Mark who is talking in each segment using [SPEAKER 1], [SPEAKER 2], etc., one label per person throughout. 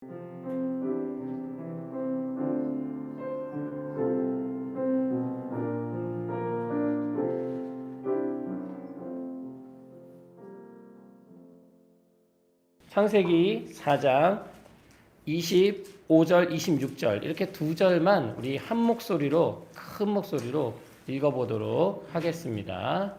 [SPEAKER 1] 창세기 4장 25절, 26절 이렇게 두 절만 우리 한 목소리로, 큰 목소리로 읽어보도록 하겠습니다.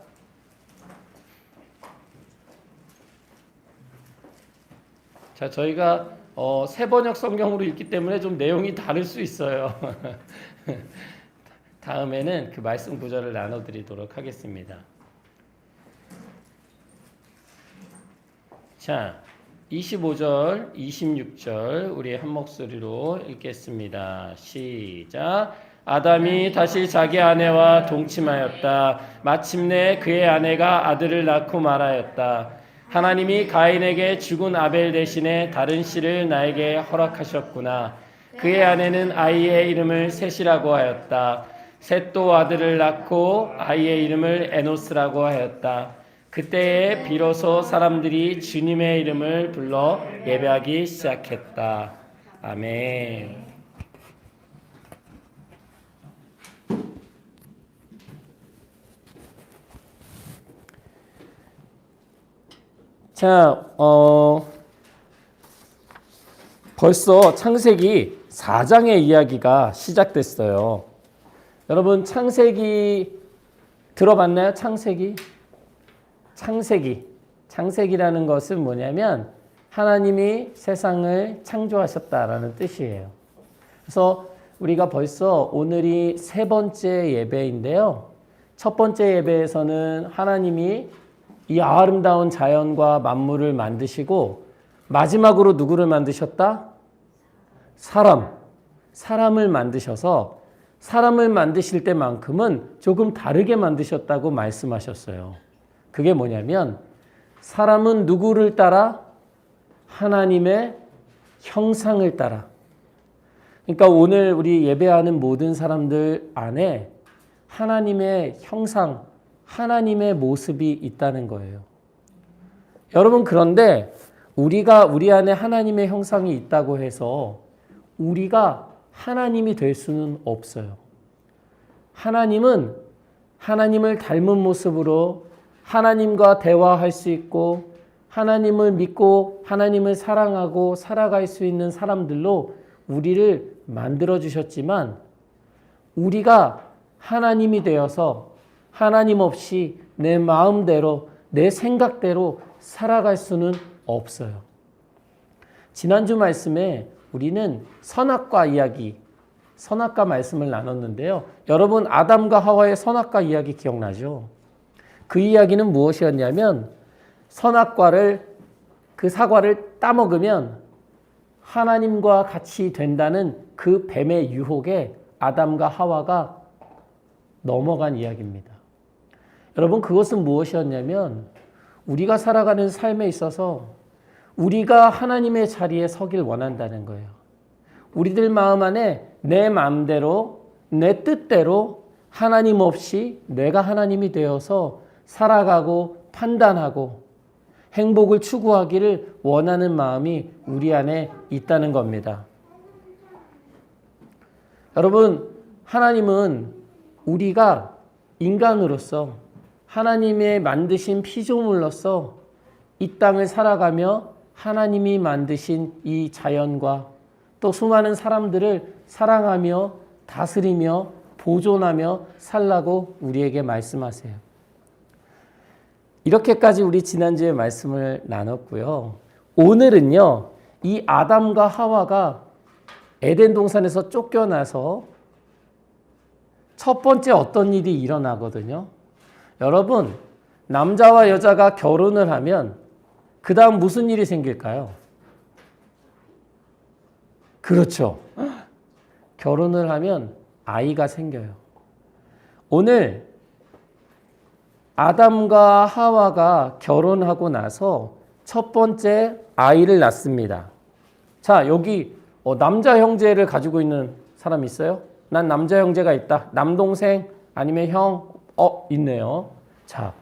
[SPEAKER 1] 자, 저희가 새 번역 성경으로 읽기 때문에 좀 내용이 다를 수 있어요. 다음에는 그 말씀 구절을 나눠드리도록 하겠습니다. 자, 25절, 26절 우리 한 목소리로 읽겠습니다. 시작. 아담이 다시 자기 아내와 동침하였다. 마침내 그의 아내가 아들을 낳고 말하였다. 하나님이 가인에게 죽은 아벨 대신에 다른 씨를 나에게 허락하셨구나. 그의 아내는 아이의 이름을 셋이라고 하였다. 셋도 아들을 낳고 아이의 이름을 에노스라고 하였다. 그때에 비로소 사람들이 주님의 이름을 불러 예배하기 시작했다. 아멘. 자, 벌써 창세기 4장의 이야기가 시작됐어요. 여러분, 창세기 들어봤나요? 창세기라는 것은 뭐냐면 하나님이 세상을 창조하셨다라는 뜻이에요. 그래서 우리가 벌써 오늘이 세 번째 예배인데요. 첫 번째 예배에서는 하나님이 이 아름다운 자연과 만물을 만드시고 마지막으로 누구를 만드셨다? 사람을 만드셔서 사람을 만드실 때만큼은 조금 다르게 만드셨다고 말씀하셨어요. 그게 뭐냐면 사람은 누구를 따라? 하나님의 형상을 따라. 그러니까 오늘 우리 예배하는 모든 사람들 안에 하나님의 형상, 하나님의 모습이 있다는 거예요. 여러분, 그런데 우리가 우리 안에 하나님의 형상이 있다고 해서 우리가 하나님이 될 수는 없어요. 하나님은 하나님을 닮은 모습으로 하나님과 대화할 수 있고 하나님을 믿고 하나님을 사랑하고 살아갈 수 있는 사람들로 우리를 만들어 주셨지만 우리가 하나님이 되어서 하나님 없이 내 마음대로 내 생각대로 살아갈 수는 없어요. 지난주 말씀에 우리는 선악과 말씀을 나눴는데요. 여러분, 아담과 하와의 선악과 이야기 기억나죠? 그 이야기는 무엇이었냐면 선악과를, 그 사과를 따먹으면 하나님과 같이 된다는 그 뱀의 유혹에 아담과 하와가 넘어간 이야기입니다. 여러분, 그것은 무엇이었냐면 우리가 살아가는 삶에 있어서 우리가 하나님의 자리에 서길 원한다는 거예요. 우리들 마음 안에 내 마음대로 내 뜻대로 하나님 없이 내가 하나님이 되어서 살아가고 판단하고 행복을 추구하기를 원하는 마음이 우리 안에 있다는 겁니다. 여러분, 하나님은 우리가 인간으로서 하나님의 만드신 피조물로서 이 땅을 살아가며 하나님이 만드신 이 자연과 또 수많은 사람들을 사랑하며 다스리며 보존하며 살라고 우리에게 말씀하세요. 이렇게까지 우리 지난주에 말씀을 나눴고요. 오늘은요, 이 아담과 하와가 에덴 동산에서 쫓겨나서 첫 번째 어떤 일이 일어나거든요. 여러분, 남자와 여자가 결혼을 하면 그 다음 무슨 일이 생길까요? 그렇죠. 결혼을 하면 아이가 생겨요. 오늘 아담과 하와가 결혼하고 나서 첫 번째 아이를 낳습니다. 자, 여기 남자 형제를 가지고 있는 사람 있어요? 난 남자 형제가 있다. 남동생 아니면 형? 있네요. 자,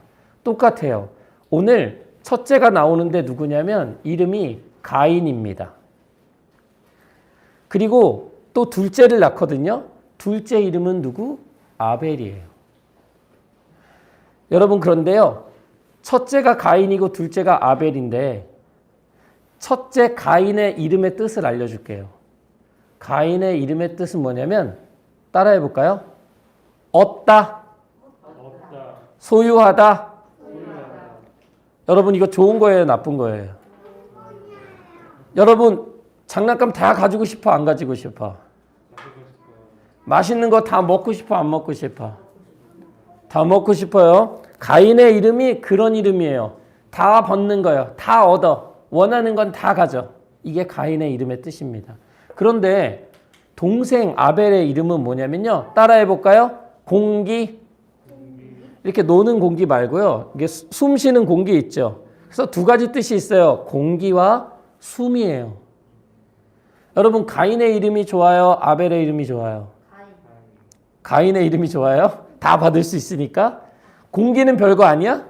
[SPEAKER 1] 똑같아요. 오늘 첫째가 나오는데 누구냐면 이름이 가인입니다. 그리고 또 둘째를 낳거든요. 둘째 이름은 누구? 아벨이에요. 여러분 그런데요. 첫째가 가인이고 둘째가 아벨인데 첫째 가인의 이름의 뜻을 알려줄게요. 가인의 이름의 뜻은 뭐냐면 따라해 볼까요? 얻다, 소유하다. 여러분 이거 좋은 거예요, 나쁜 거예요? 여러분 장난감 다 가지고 싶어, 안 가지고 싶어? 맛있는 거 다 먹고 싶어, 안 먹고 싶어? 다 먹고 싶어요. 가인의 이름이 그런 이름이에요. 다 벗는 거예요. 다 얻어. 원하는 건 다 가져. 이게 가인의 이름의 뜻입니다. 그런데 동생 아벨의 이름은 뭐냐면요. 따라해 볼까요? 공기. 이렇게 노는 공기 말고요. 이게 숨 쉬는 공기 있죠. 그래서 두 가지 뜻이 있어요. 공기와 숨이에요. 여러분 가인의 이름이 좋아요? 아벨의 이름이 좋아요? 가인의 이름이 좋아요? 다 받을 수 있으니까. 공기는 별거 아니야?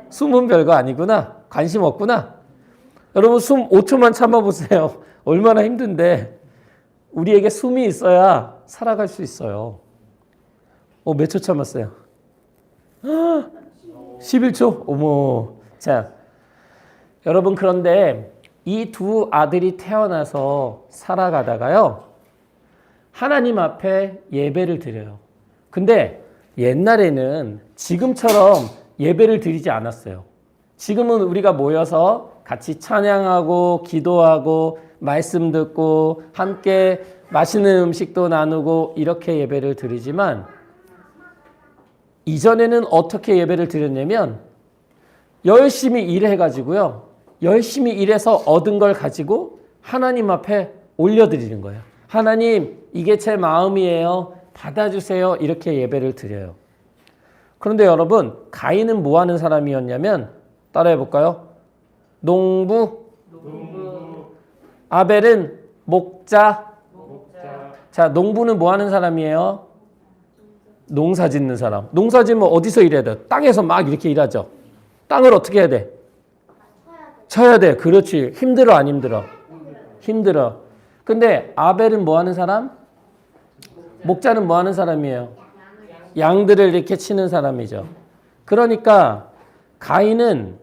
[SPEAKER 1] 숨은 별거 아니구나. 관심 없구나. 여러분 숨 5초만 참아보세요. 얼마나 힘든데. 우리에게 숨이 있어야 살아갈 수 있어요. 몇 초 참았어요? 11초? 어머. 자, 여러분 그런데 이 두 아들이 태어나서 살아가다가요. 하나님 앞에 예배를 드려요. 근데 옛날에는 지금처럼 예배를 드리지 않았어요. 지금은 우리가 모여서 같이 찬양하고 기도하고 말씀 듣고 함께 맛있는 음식도 나누고 이렇게 예배를 드리지만 이전에는 어떻게 예배를 드렸냐면 열심히 일해가지고요. 열심히 일해서 얻은 걸 가지고 하나님 앞에 올려드리는 거예요. 하나님 이게 제 마음이에요. 받아주세요. 이렇게 예배를 드려요. 그런데 여러분 가인은 뭐 하는 사람이었냐면 따라해 볼까요? 농부. 아벨은 목자. 자, 농부는 뭐 하는 사람이에요? 농사 짓는 사람. 농사 짓면 어디서 일해야 돼? 땅에서 막 이렇게 일하죠. 땅을 어떻게 해야 돼? 쳐야 돼. 그렇지. 힘들어 안 힘들어? 힘들어. 근데 아벨은 뭐 하는 사람? 목자는 뭐 하는 사람이에요? 양들을 이렇게 치는 사람이죠. 그러니까 가인은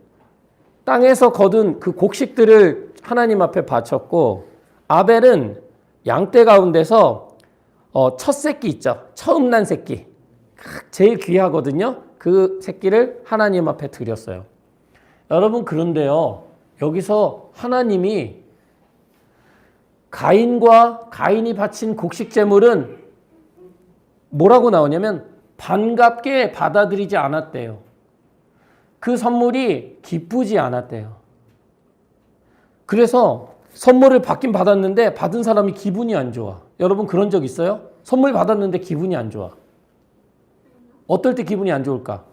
[SPEAKER 1] 땅에서 거둔 그 곡식들을 하나님 앞에 바쳤고 아벨은 양떼 가운데서 첫 새끼 있죠. 처음 난 새끼. 제일 귀하거든요. 그 새끼를 하나님 앞에 드렸어요. 여러분 그런데요. 여기서 하나님이 가인이 바친 곡식 제물은 뭐라고 나오냐면 반갑게 받아들이지 않았대요. 그 선물이 기쁘지 않았대요. 그래서 선물을 받긴 받았는데 받은 사람이 기분이 안 좋아. 여러분 그런 적 있어요? 선물 받았는데 기분이 안 좋아. 어떨 때 기분이 안 좋을까?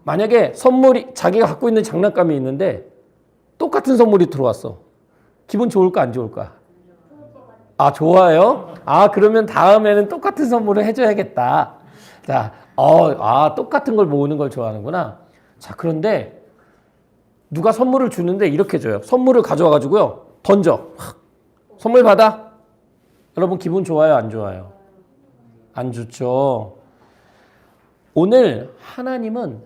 [SPEAKER 1] 만약에 선물이 자기가 갖고 있는 장난감이 있는데 똑같은 선물이 들어왔어. 기분 좋을까 안 좋을까? 아, 좋아요? 아, 그러면 다음에는 똑같은 선물을 해줘야겠다. 자, 똑같은 걸 모으는 걸 좋아하는구나. 자, 그런데 누가 선물을 주는데 이렇게 줘요. 선물을 가져와가지고요. 던져. 선물 받아. 여러분 기분 좋아요? 안 좋아요? 안 좋죠. 오늘 하나님은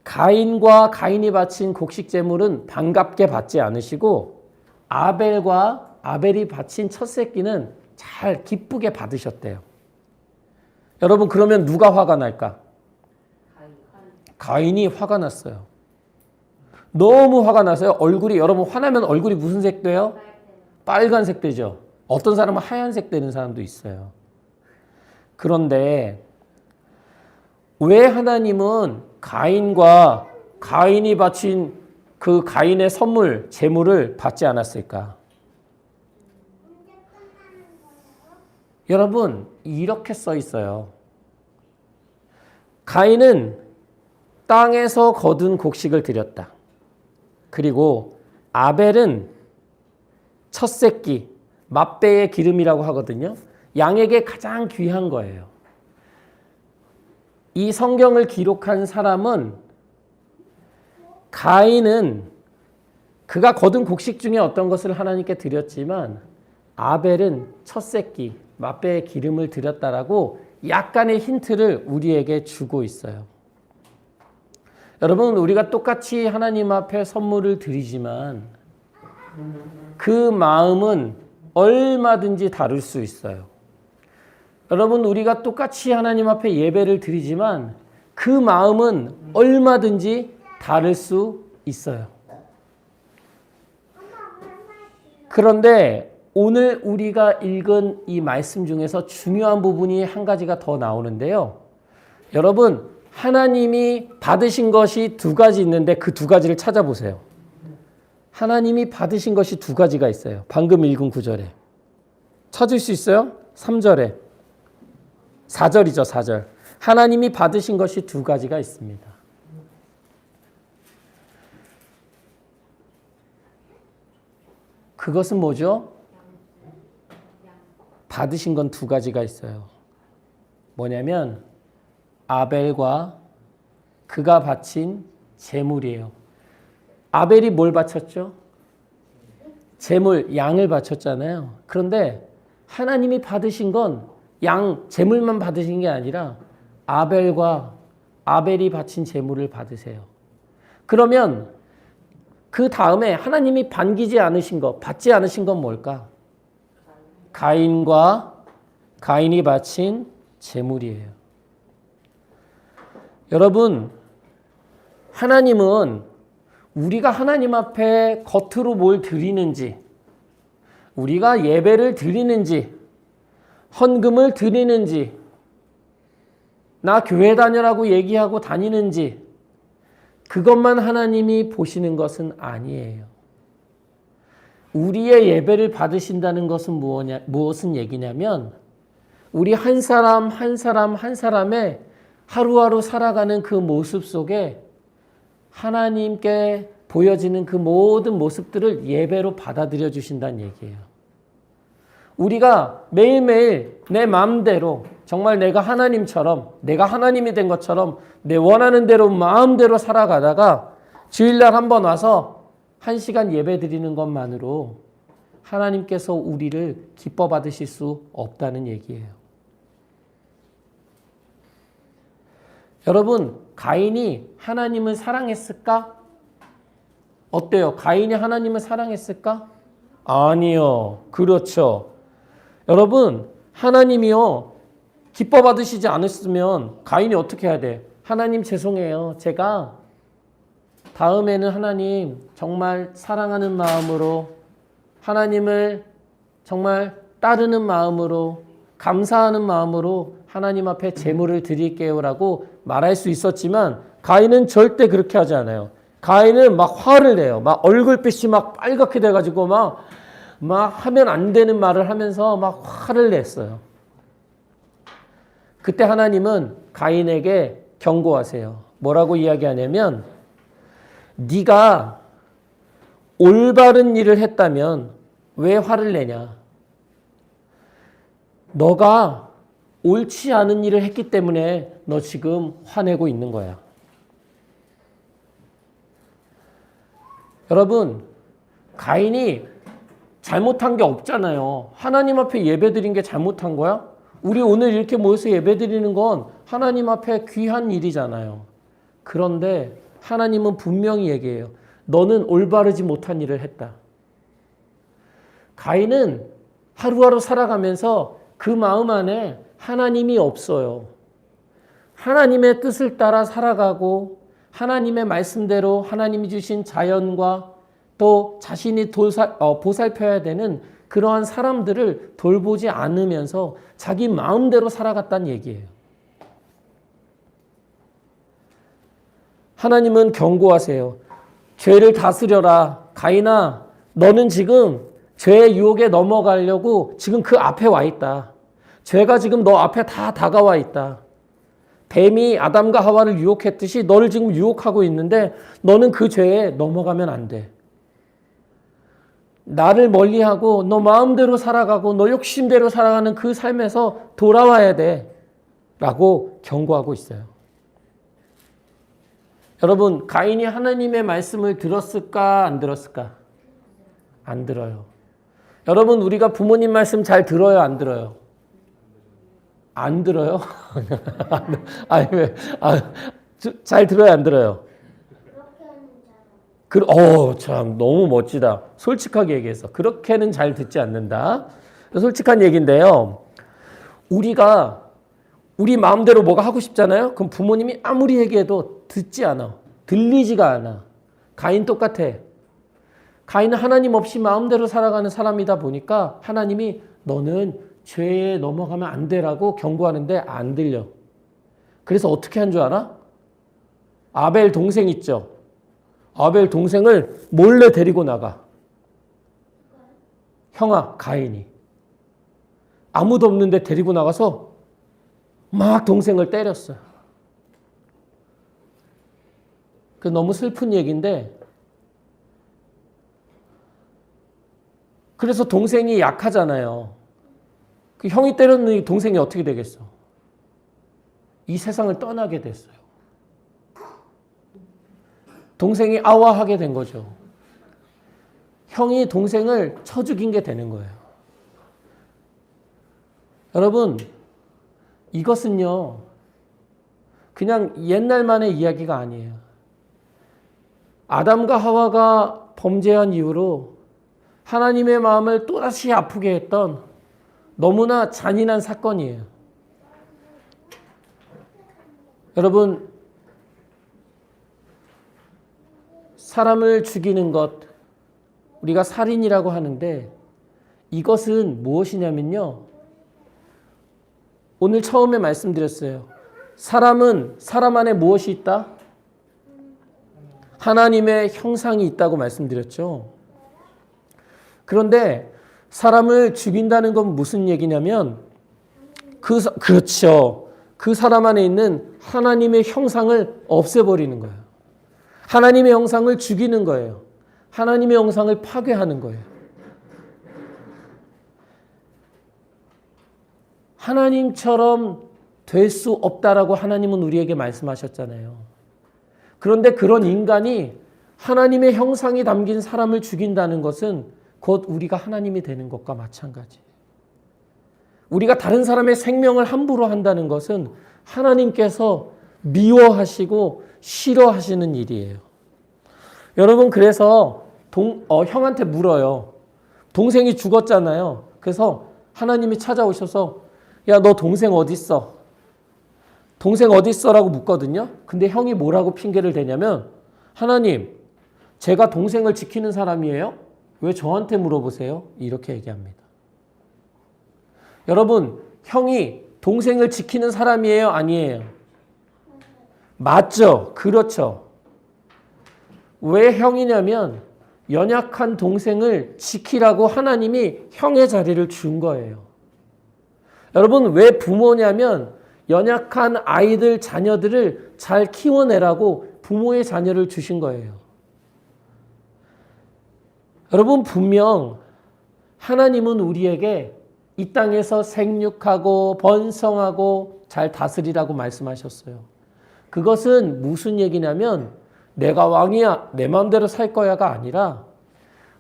[SPEAKER 1] 가인과 가인이 바친 곡식 제물은 반갑게 받지 않으시고 아벨이 바친 첫 새끼는 잘 기쁘게 받으셨대요. 여러분 그러면 누가 화가 날까? 가인이 화가 났어요. 너무 화가 나서요. 여러분 화나면 얼굴이 무슨 색 돼요? 빨간색 되죠. 어떤 사람은 하얀색 되는 사람도 있어요. 그런데 왜 하나님은 가인이 바친 그 가인의 선물, 제물을 받지 않았을까? 여러분 이렇게 써 있어요. 가인은 땅에서 거둔 곡식을 드렸다. 그리고 아벨은 첫 새끼, 맛배의 기름이라고 하거든요. 양에게 가장 귀한 거예요. 이 성경을 기록한 사람은 가인은 그가 거둔 곡식 중에 어떤 것을 하나님께 드렸지만 아벨은 첫 새끼, 맛배의 기름을 드렸다라고 약간의 힌트를 우리에게 주고 있어요. 여러분, 우리가 똑같이 하나님 앞에 선물을 드리지만 그 마음은 얼마든지 다를 수 있어요. 여러분, 우리가 똑같이 하나님 앞에 예배를 드리지만 그 마음은 얼마든지 다를 수 있어요. 그런데 오늘 우리가 읽은 이 말씀 중에서 중요한 부분이 한 가지가 더 나오는데요. 여러분, 하나님이 받으신 것이 두 가지 있는데 그 두 가지를 찾아보세요. 하나님이 받으신 것이 두 가지가 있어요. 방금 읽은 9절에. 찾을 수 있어요? 3절에. 4절이죠, 4절. 하나님이 받으신 것이 두 가지가 있습니다. 그것은 뭐죠? 받으신 건 두 가지가 있어요. 뭐냐면 아벨과 그가 바친 제물이에요. 아벨이 뭘 바쳤죠? 제물, 양을 바쳤잖아요. 그런데 하나님이 받으신 건 양, 제물만 받으신 게 아니라 아벨이 바친 제물을 받으세요. 그러면 그 다음에 하나님이 반기지 않으신 것, 받지 않으신 건 뭘까? 가인이 바친 제물이에요. 여러분, 하나님은 우리가 하나님 앞에 겉으로 뭘 드리는지, 우리가 예배를 드리는지, 헌금을 드리는지, 나 교회 다녀라고 얘기하고 다니는지, 그것만 하나님이 보시는 것은 아니에요. 우리의 예배를 받으신다는 것은 무엇은 얘기냐면 우리 한 사람 한 사람의 하루하루 살아가는 그 모습 속에 하나님께 보여지는 그 모든 모습들을 예배로 받아들여 주신다는 얘기예요. 우리가 매일매일 내 마음대로 정말 내가 하나님처럼 내가 하나님이 된 것처럼 내 원하는 대로 마음대로 살아가다가 주일날 한번 와서 1시간 예배 드리는 것만으로 하나님께서 우리를 기뻐 받으실 수 없다는 얘기예요. 여러분, 가인이 하나님을 사랑했을까? 어때요? 가인이 하나님을 사랑했을까? 아니요. 그렇죠. 여러분, 하나님이요, 기뻐 받으시지 않았으면 가인이 어떻게 해야 돼? 하나님 죄송해요. 제가 다음에는 하나님 정말 사랑하는 마음으로 하나님을 정말 따르는 마음으로 감사하는 마음으로 하나님 앞에 제물을 드릴게요라고 말할 수 있었지만 가인은 절대 그렇게 하지 않아요. 가인은 막 화를 내요. 막 얼굴빛이 막 빨갛게 돼가지고 막 하면 안 되는 말을 하면서 막 화를 냈어요. 그때 하나님은 가인에게 경고하세요. 뭐라고 이야기하냐면 네가 올바른 일을 했다면 왜 화를 내냐? 너가 옳지 않은 일을 했기 때문에 너 지금 화내고 있는 거야. 여러분, 가인이 잘못한 게 없잖아요. 하나님 앞에 예배드린 게 잘못한 거야? 우리 오늘 이렇게 모여서 예배드리는 건 하나님 앞에 귀한 일이잖아요. 그런데 하나님은 분명히 얘기해요. 너는 올바르지 못한 일을 했다. 가인은 하루하루 살아가면서 그 마음 안에 하나님이 없어요. 하나님의 뜻을 따라 살아가고 하나님의 말씀대로 하나님이 주신 자연과 또 자신이 보살펴야 되는 그러한 사람들을 돌보지 않으면서 자기 마음대로 살아갔다는 얘기예요. 하나님은 경고하세요. 죄를 다스려라. 가인아, 너는 지금 죄의 유혹에 넘어가려고 지금 그 앞에 와 있다. 죄가 지금 너 앞에 다 다가와 있다. 뱀이 아담과 하와를 유혹했듯이 너를 지금 유혹하고 있는데 너는 그 죄에 넘어가면 안 돼. 나를 멀리하고 너 마음대로 살아가고 너 욕심대로 살아가는 그 삶에서 돌아와야 돼. 라고 경고하고 있어요. 여러분, 가인이 하나님의 말씀을 들었을까 안 들었을까? 안 들어요. 여러분 우리가 부모님 말씀 잘 들어요, 안 들어요? 안 들어요? 아니 왜? 잘 들어요, 안 들어요? 참 너무 멋지다. 솔직하게 얘기해서 그렇게는 잘 듣지 않는다. 솔직한 얘기인데요. 우리가 우리 마음대로 뭐가 하고 싶잖아요. 그럼 부모님이 아무리 얘기해도 듣지 않아. 들리지가 않아. 가인 똑같아. 가인은 하나님 없이 마음대로 살아가는 사람이다 보니까 하나님이 너는 죄에 넘어가면 안 되라고 경고하는데 안 들려. 그래서 어떻게 한 줄 알아? 아벨 동생 있죠. 아벨 동생을 몰래 데리고 나가. 형아, 가인이. 아무도 없는데 데리고 나가서 막 동생을 때렸어요. 그 너무 슬픈 얘기인데, 그래서 동생이 약하잖아요. 그 형이 때렸는 동생이 어떻게 되겠어? 이 세상을 떠나게 됐어요. 동생이 아와하게 된 거죠. 형이 동생을 쳐 죽인 게 되는 거예요. 여러분, 이것은요, 그냥 옛날만의 이야기가 아니에요. 아담과 하와가 범죄한 이후로 하나님의 마음을 또다시 아프게 했던 너무나 잔인한 사건이에요. 여러분, 사람을 죽이는 것, 우리가 살인이라고 하는데 이것은 무엇이냐면요. 오늘 처음에 말씀드렸어요. 사람은 사람 안에 무엇이 있다? 하나님의 형상이 있다고 말씀드렸죠. 그런데 사람을 죽인다는 건 무슨 얘기냐면 그렇죠. 그 사람 안에 있는 하나님의 형상을 없애버리는 거예요. 하나님의 형상을 죽이는 거예요. 하나님의 형상을 파괴하는 거예요. 하나님처럼 될 수 없다라고 하나님은 우리에게 말씀하셨잖아요. 그런데 그런 인간이 하나님의 형상이 담긴 사람을 죽인다는 것은 곧 우리가 하나님이 되는 것과 마찬가지예요. 우리가 다른 사람의 생명을 함부로 한다는 것은 하나님께서 미워하시고 싫어하시는 일이에요. 여러분, 그래서 형한테 물어요. 동생이 죽었잖아요. 그래서 하나님이 찾아오셔서 야, 너 동생 어딨어? 동생 어딨어? 라고 묻거든요. 근데 형이 뭐라고 핑계를 대냐면 하나님, 제가 동생을 지키는 사람이에요? 왜 저한테 물어보세요? 이렇게 얘기합니다. 여러분, 형이 동생을 지키는 사람이에요? 아니에요? 맞죠? 그렇죠. 왜 형이냐면 연약한 동생을 지키라고 하나님이 형의 자리를 준 거예요. 여러분, 왜 부모냐면 연약한 아이들, 자녀들을 잘 키워내라고 부모의 자녀를 주신 거예요. 여러분, 분명 하나님은 우리에게 이 땅에서 생육하고 번성하고 잘 다스리라고 말씀하셨어요. 그것은 무슨 얘기냐면 내가 왕이야, 내 마음대로 살 거야가 아니라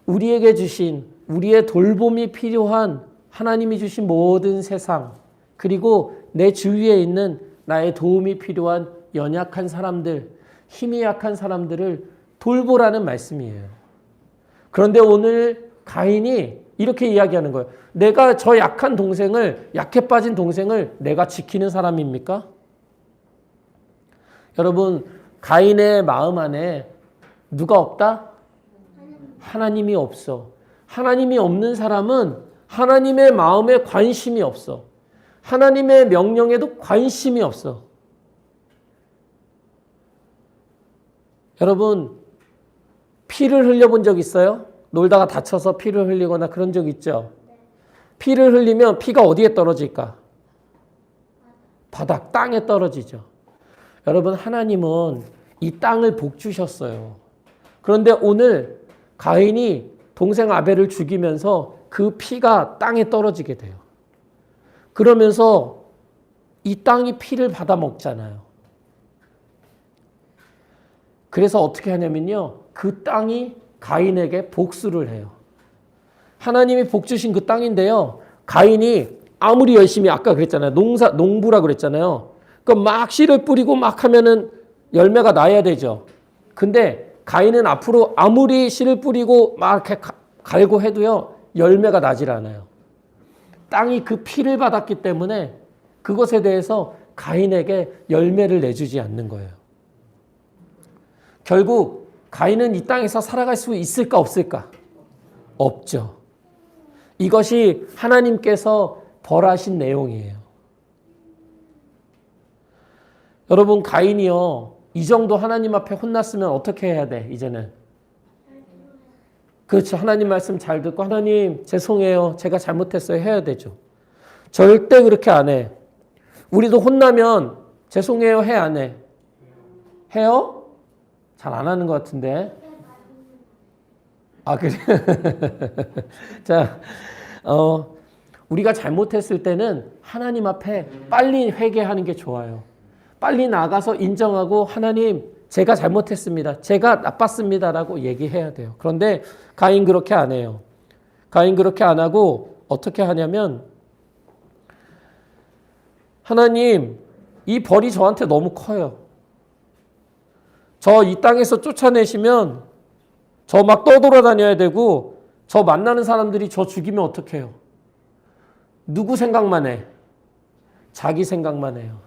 [SPEAKER 1] 우리에게 주신, 우리의 돌봄이 필요한 하나님이 주신 모든 세상, 그리고 내 주위에 있는 나의 도움이 필요한 연약한 사람들, 힘이 약한 사람들을 돌보라는 말씀이에요. 그런데 오늘 가인이 이렇게 이야기하는 거예요. 내가 저 약한 동생을, 약해 빠진 동생을 내가 지키는 사람입니까? 여러분, 가인의 마음 안에 누가 없다? 하나님이 없어. 하나님이 없는 사람은 하나님의 마음에 관심이 없어. 하나님의 명령에도 관심이 없어. 여러분, 피를 흘려본 적 있어요? 놀다가 다쳐서 피를 흘리거나 그런 적 있죠? 피를 흘리면 피가 어디에 떨어질까? 바닥, 땅에 떨어지죠. 여러분, 하나님은 이 땅을 복 주셨어요. 그런데 오늘 가인이 동생 아벨을 죽이면서 그 피가 땅에 떨어지게 돼요. 그러면서 이 땅이 피를 받아 먹잖아요. 그래서 어떻게 하냐면요. 그 땅이 가인에게 복수를 해요. 하나님이 복 주신 그 땅인데요. 가인이 아무리 열심히 아까 그랬잖아요. 농부라 그랬잖아요. 그럼 막 씨를 뿌리고 막 하면은 열매가 나야 되죠. 근데 가인은 앞으로 아무리 씨를 뿌리고 막 이렇게 갈고 해도요. 열매가 나질 않아요. 땅이 그 피를 받았기 때문에 그것에 대해서 가인에게 열매를 내주지 않는 거예요. 결국 가인은 이 땅에서 살아갈 수 있을까 없을까? 없죠. 이것이 하나님께서 벌하신 내용이에요. 여러분 가인이요. 이 정도 하나님 앞에 혼났으면 어떻게 해야 돼? 이제는. 그렇죠. 하나님 말씀 잘 듣고 하나님 죄송해요. 제가 잘못했어요. 해야 되죠. 절대 그렇게 안 해. 우리도 혼나면 죄송해요. 해 안 해? 해요? 잘 안 하는 것 같은데. 아 그래. 자, 우리가 잘못했을 때는 하나님 앞에 빨리 회개하는 게 좋아요. 빨리 나가서 인정하고 하나님 제가 잘못했습니다. 제가 나빴습니다라고 얘기해야 돼요. 그런데 가인 그렇게 안 해요. 가인 그렇게 안 하고 어떻게 하냐면 하나님 이 벌이 저한테 너무 커요. 저 이 땅에서 쫓아내시면 저 막 떠돌아다녀야 되고 저 만나는 사람들이 저 죽이면 어떡해요? 누구 생각만 해? 자기 생각만 해요.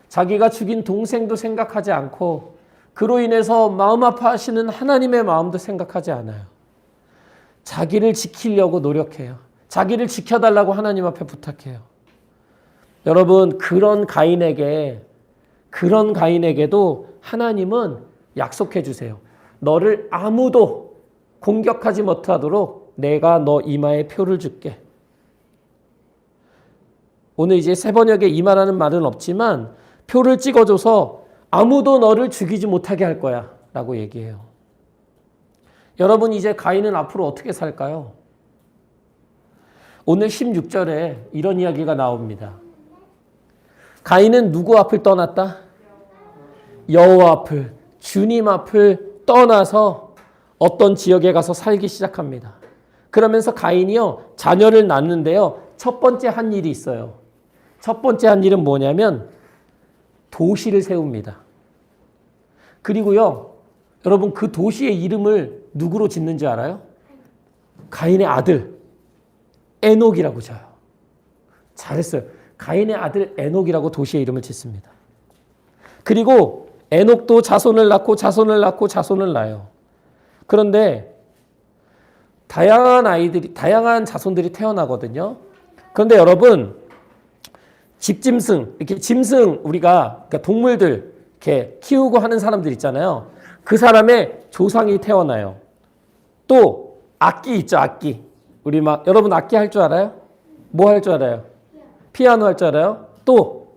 [SPEAKER 1] 자기가 죽인 동생도 생각하지 않고 그로 인해서 마음 아파하시는 하나님의 마음도 생각하지 않아요. 자기를 지키려고 노력해요. 자기를 지켜달라고 하나님 앞에 부탁해요. 여러분 그런 가인에게도 하나님은 약속해 주세요. 너를 아무도 공격하지 못하도록 내가 너 이마에 표를 줄게. 오늘 이제 세 번역에 이마라는 말은 없지만 표를 찍어줘서 아무도 너를 죽이지 못하게 할 거야 라고 얘기해요. 여러분 이제 가인은 앞으로 어떻게 살까요? 오늘 16절에 이런 이야기가 나옵니다. 가인은 누구 앞을 떠났다? 여호와 앞을, 주님 앞을 떠나서 어떤 지역에 가서 살기 시작합니다. 그러면서 가인이요 자녀를 낳는데요. 첫 번째 한 일이 있어요. 첫 번째 한 일은 뭐냐면 도시를 세웁니다. 그리고요 여러분 그 도시의 이름을 누구로 짓는지 알아요? 가인의 아들 에녹이라고 져요. 잘했어요. 가인의 아들 에녹이라고 도시의 이름을 짓습니다. 그리고 에녹도 자손을 낳고 자손을 낳고 자손을 낳아요. 그런데 다양한 자손들이 태어나거든요. 그런데 여러분 집짐승, 이렇게 짐승 우리가 그러니까 동물들 이렇게 키우고 하는 사람들 있잖아요. 그 사람의 조상이 태어나요. 또 악기 있죠, 악기. 우리 막 여러분 악기 할 줄 알아요? 뭐 할 줄 알아요? 피아노 할 줄 알아요? 또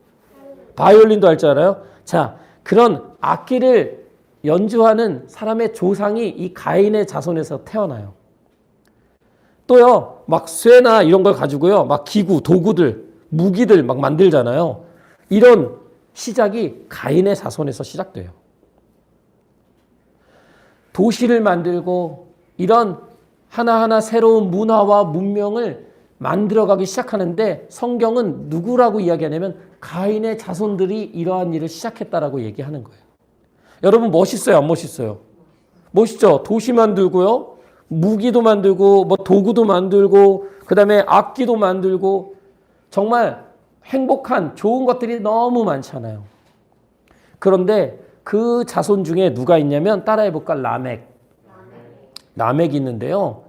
[SPEAKER 1] 바이올린도 할 줄 알아요? 자, 그런 악기를 연주하는 사람의 조상이 이 가인의 자손에서 태어나요. 또요, 막 쇠나 이런 걸 가지고요, 막 기구, 도구들, 무기들 막 만들잖아요. 이런 시작이 가인의 자손에서 시작돼요. 도시를 만들고 이런 하나하나 새로운 문화와 문명을 만들어가기 시작하는데 성경은 누구라고 이야기하냐면 가인의 자손들이 이러한 일을 시작했다라고 얘기하는 거예요. 여러분 멋있어요? 안 멋있어요? 멋있죠? 도시 만들고요. 무기도 만들고 뭐 도구도 만들고 그다음에 악기도 만들고 정말 행복한 좋은 것들이 너무 많잖아요. 그런데 그 자손 중에 누가 있냐면 따라해볼까? 라멕이 있는데요.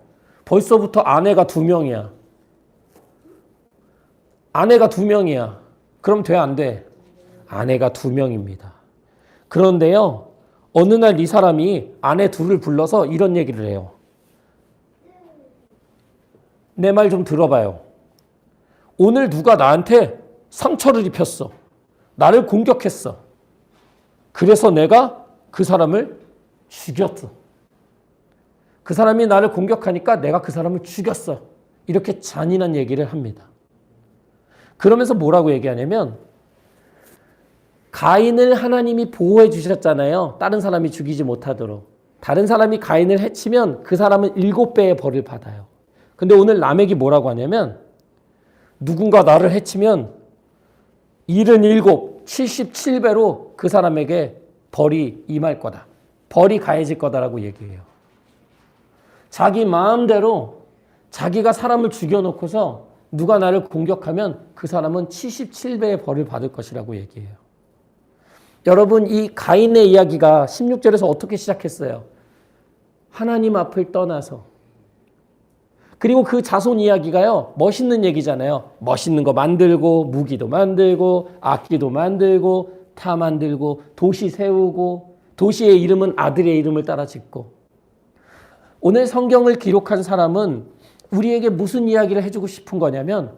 [SPEAKER 1] 벌써부터 아내가 2명이야. 아내가 2명이야. 그럼 돼, 안 돼? 아내가 2명입니다. 그런데요, 어느 날 이 사람이 아내 둘을 불러서 이런 얘기를 해요. 내 말 좀 들어봐요. 오늘 누가 나한테 상처를 입혔어. 나를 공격했어. 그래서 내가 그 사람을 죽였어. 그 사람이 나를 공격하니까 내가 그 사람을 죽였어. 이렇게 잔인한 얘기를 합니다. 그러면서 뭐라고 얘기하냐면 가인을 하나님이 보호해 주셨잖아요. 다른 사람이 죽이지 못하도록. 다른 사람이 가인을 해치면 그 사람은 7배의 벌을 받아요. 근데 오늘 라멕이 뭐라고 하냐면 누군가 나를 해치면 77, 77배로 그 사람에게 벌이 임할 거다. 벌이 가해질 거다라고 얘기해요. 자기 마음대로 자기가 사람을 죽여놓고서 누가 나를 공격하면 그 사람은 77배의 벌을 받을 것이라고 얘기해요. 여러분, 이 가인의 이야기가 16절에서 어떻게 시작했어요? 하나님 앞을 떠나서. 그리고 그 자손 이야기가요, 멋있는 얘기잖아요. 멋있는 거 만들고, 무기도 만들고, 악기도 만들고, 타 만들고, 도시 세우고, 도시의 이름은 아들의 이름을 따라 짓고. 오늘 성경을 기록한 사람은 우리에게 무슨 이야기를 해주고 싶은 거냐면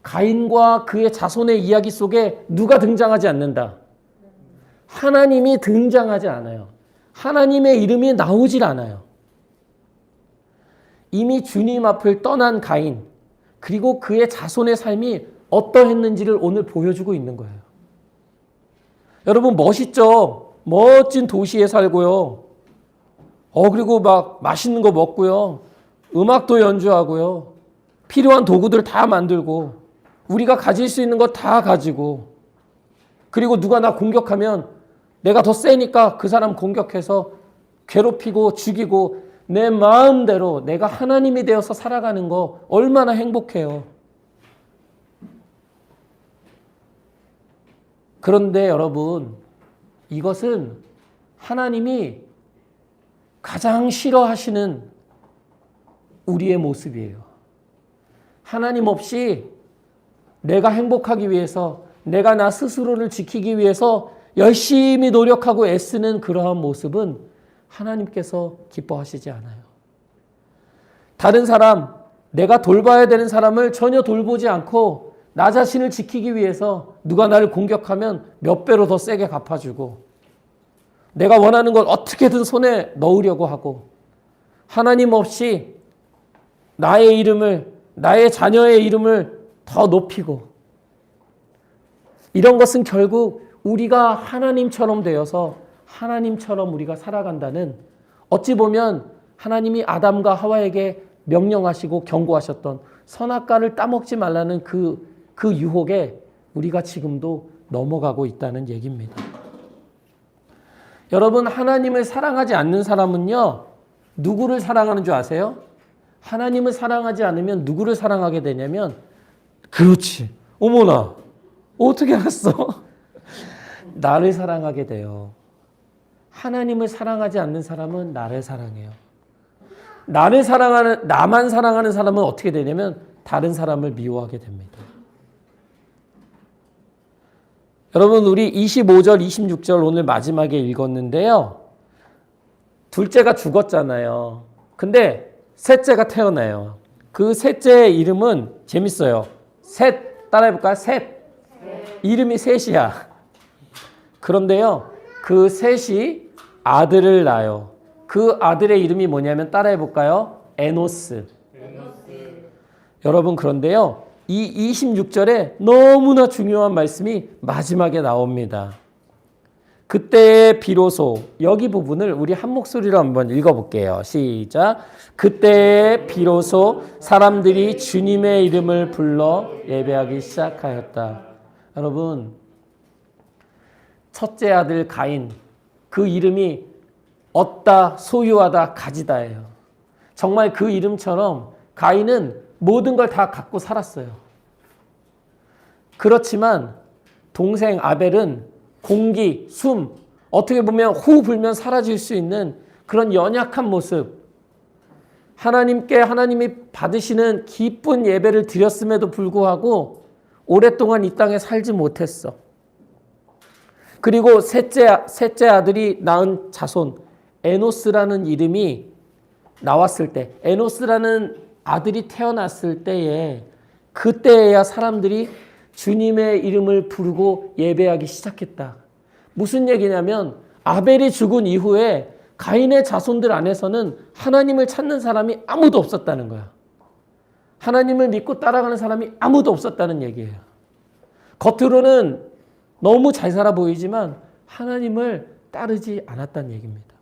[SPEAKER 1] 가인과 그의 자손의 이야기 속에 누가 등장하지 않는다. 하나님이 등장하지 않아요. 하나님의 이름이 나오질 않아요. 이미 주님 앞을 떠난 가인, 그리고 그의 자손의 삶이 어떠했는지를 오늘 보여주고 있는 거예요. 여러분, 멋있죠? 멋진 도시에 살고요. 그리고 막 맛있는 거 먹고요. 음악도 연주하고요. 필요한 도구들 다 만들고, 우리가 가질 수 있는 거 다 가지고, 그리고 누가 나 공격하면 내가 더 세니까 그 사람 공격해서 괴롭히고 죽이고 내 마음대로 내가 하나님이 되어서 살아가는 거 얼마나 행복해요. 그런데 여러분, 이것은 하나님이 가장 싫어하시는 우리의 모습이에요. 하나님 없이 내가 행복하기 위해서, 내가 나 스스로를 지키기 위해서 열심히 노력하고 애쓰는 그러한 모습은 하나님께서 기뻐하시지 않아요. 다른 사람, 내가 돌봐야 되는 사람을 전혀 돌보지 않고 나 자신을 지키기 위해서 누가 나를 공격하면 몇 배로 더 세게 갚아주고, 내가 원하는 걸 어떻게든 손에 넣으려고 하고, 하나님 없이 나의 이름을, 나의 자녀의 이름을 더 높이고, 이런 것은 결국 우리가 하나님처럼 되어서 하나님처럼 우리가 살아간다는, 어찌 보면 하나님이 아담과 하와에게 명령하시고 경고하셨던 선악과를 따먹지 말라는 그 유혹에 우리가 지금도 넘어가고 있다는 얘기입니다. 여러분, 하나님을 사랑하지 않는 사람은요, 누구를 사랑하는 줄 아세요? 하나님을 사랑하지 않으면 누구를 사랑하게 되냐면, 그렇지, 어머나, 어떻게 알았어? 나를 사랑하게 돼요. 하나님을 사랑하지 않는 사람은 나를 사랑해요. 나만 사랑하는 사람은 어떻게 되냐면 다른 사람을 미워하게 됩니다. 여러분, 우리 25절, 26절 오늘 마지막에 읽었는데요. 둘째가 죽었잖아요. 근데 셋째가 태어나요. 그 셋째의 이름은 재밌어요. 셋, 따라해볼까요? 셋. 이름이 셋이야. 그런데요, 그 셋이 아들을 낳아요. 그 아들의 이름이 뭐냐면 따라해볼까요? 에노스. 여러분, 그런데요, 이 26절에 너무나 중요한 말씀이 마지막에 나옵니다. 그때 비로소, 여기 부분을 우리 한 목소리로 한번 읽어볼게요. 시작. 그때 비로소 사람들이 주님의 이름을 불러 예배하기 시작하였다. 여러분, 첫째 아들 가인, 그 이름이 얻다, 소유하다, 가지다예요. 정말 그 이름처럼 가인은 모든 걸 다 갖고 살았어요. 그렇지만 동생 아벨은 공기, 숨, 어떻게 보면 후 불면 사라질 수 있는 그런 연약한 모습, 하나님이 받으시는 기쁜 예배를 드렸음에도 불구하고 오랫동안 이 땅에 살지 못했어. 그리고 셋째 아들이 낳은 자손 에노스라는 이름이 나왔을 때, 에노스라는 아들이 태어났을 때에, 그때야 사람들이 주님의 이름을 부르고 예배하기 시작했다. 무슨 얘기냐면 아벨이 죽은 이후에 가인의 자손들 안에서는 하나님을 찾는 사람이 아무도 없었다는 거야. 하나님을 믿고 따라가는 사람이 아무도 없었다는 얘기예요. 겉으로는 너무 잘 살아 보이지만 하나님을 따르지 않았다는 얘기입니다.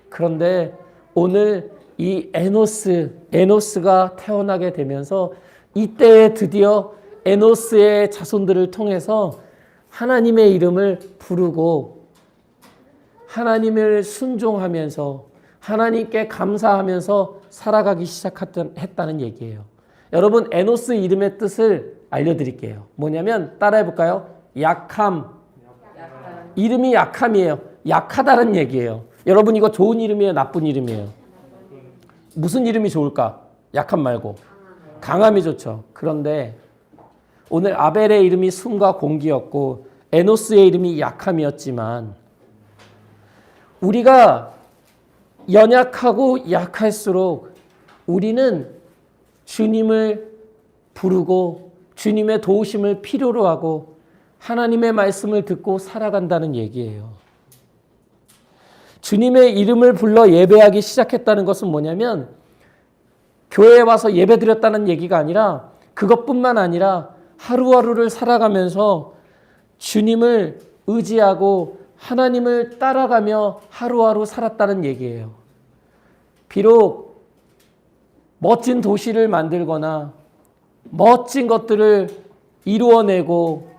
[SPEAKER 1] 그런데 오늘 이 에노스가 태어나게 되면서 이때에 드디어 에노스의 자손들을 통해서 하나님의 이름을 부르고 하나님을 순종하면서 하나님께 감사하면서 살아가기 시작했다는 얘기예요. 여러분, 에노스 이름의 뜻을 알려드릴게요. 뭐냐면 따라해 볼까요? 약함. 이름이 약함이에요. 약하다는 얘기예요. 여러분, 이거 좋은 이름이에요? 나쁜 이름이에요? 무슨 이름이 좋을까? 약함 말고. 강함이 좋죠. 그런데 오늘 아벨의 이름이 숨과 공기였고 에노스의 이름이 약함이었지만 우리가 연약하고 약할수록 우리는 주님을 부르고 주님의 도우심을 필요로 하고 하나님의 말씀을 듣고 살아간다는 얘기예요. 주님의 이름을 불러 예배하기 시작했다는 것은 뭐냐면 교회에 와서 예배드렸다는 얘기가 아니라 그것뿐만 아니라 하루하루를 살아가면서 주님을 의지하고 하나님을 따라가며 하루하루 살았다는 얘기예요. 비록 멋진 도시를 만들거나 멋진 것들을 이루어내고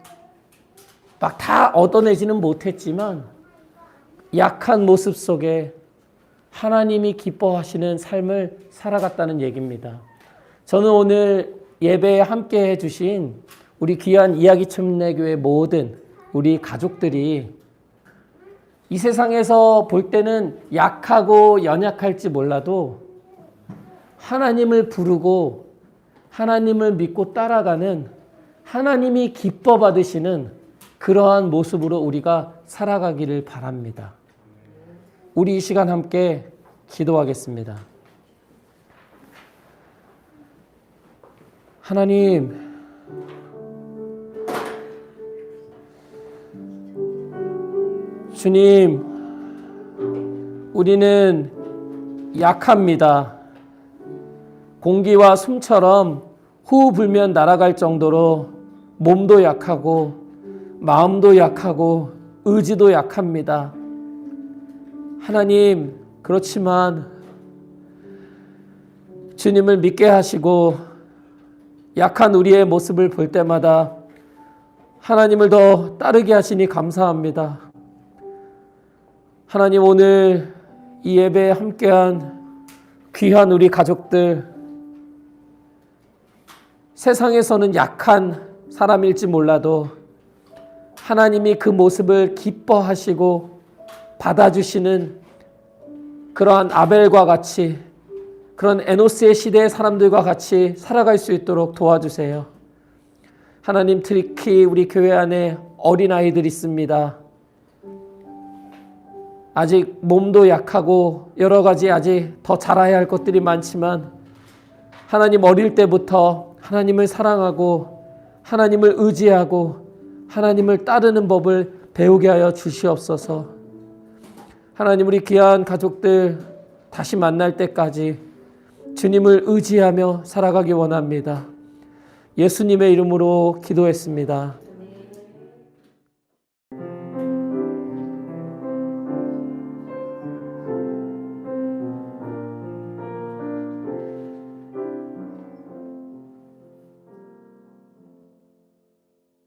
[SPEAKER 1] 막 다 얻어내지는 못했지만 약한 모습 속에 하나님이 기뻐하시는 삶을 살아갔다는 얘기입니다. 저는 오늘 예배에 함께 해주신 우리 귀한 이야기 침례교회 모든 우리 가족들이 이 세상에서 볼 때는 약하고 연약할지 몰라도 하나님을 부르고 하나님을 믿고 따라가는 하나님이 기뻐 받으시는 그러한 모습으로 우리가 살아가기를 바랍니다. 우리 이 시간 함께 기도하겠습니다. 하나님, 주님, 우리는 약합니다. 공기와 숨처럼 호흡 불면 날아갈 정도로 몸도 약하고 마음도 약하고 의지도 약합니다. 하나님, 그렇지만 주님을 믿게 하시고 약한 우리의 모습을 볼 때마다 하나님을 더 따르게 하시니 감사합니다. 하나님, 오늘 이 예배에 함께한 귀한 우리 가족들, 세상에서는 약한 사람일지 몰라도 하나님이 그 모습을 기뻐하시고 받아주시는 그러한 아벨과 같이 그런 에노스의 시대의 사람들과 같이 살아갈 수 있도록 도와주세요. 하나님, 특히 우리 교회 안에 어린아이들 있습니다. 아직 몸도 약하고 여러 가지 아직 더 자라야 할 것들이 많지만 하나님, 어릴 때부터 하나님을 사랑하고 하나님을 의지하고 하나님을 따르는 법을 배우게 하여 주시옵소서. 하나님, 우리 귀한 가족들 다시 만날 때까지 주님을 의지하며 살아가기 원합니다. 예수님의 이름으로 기도했습니다.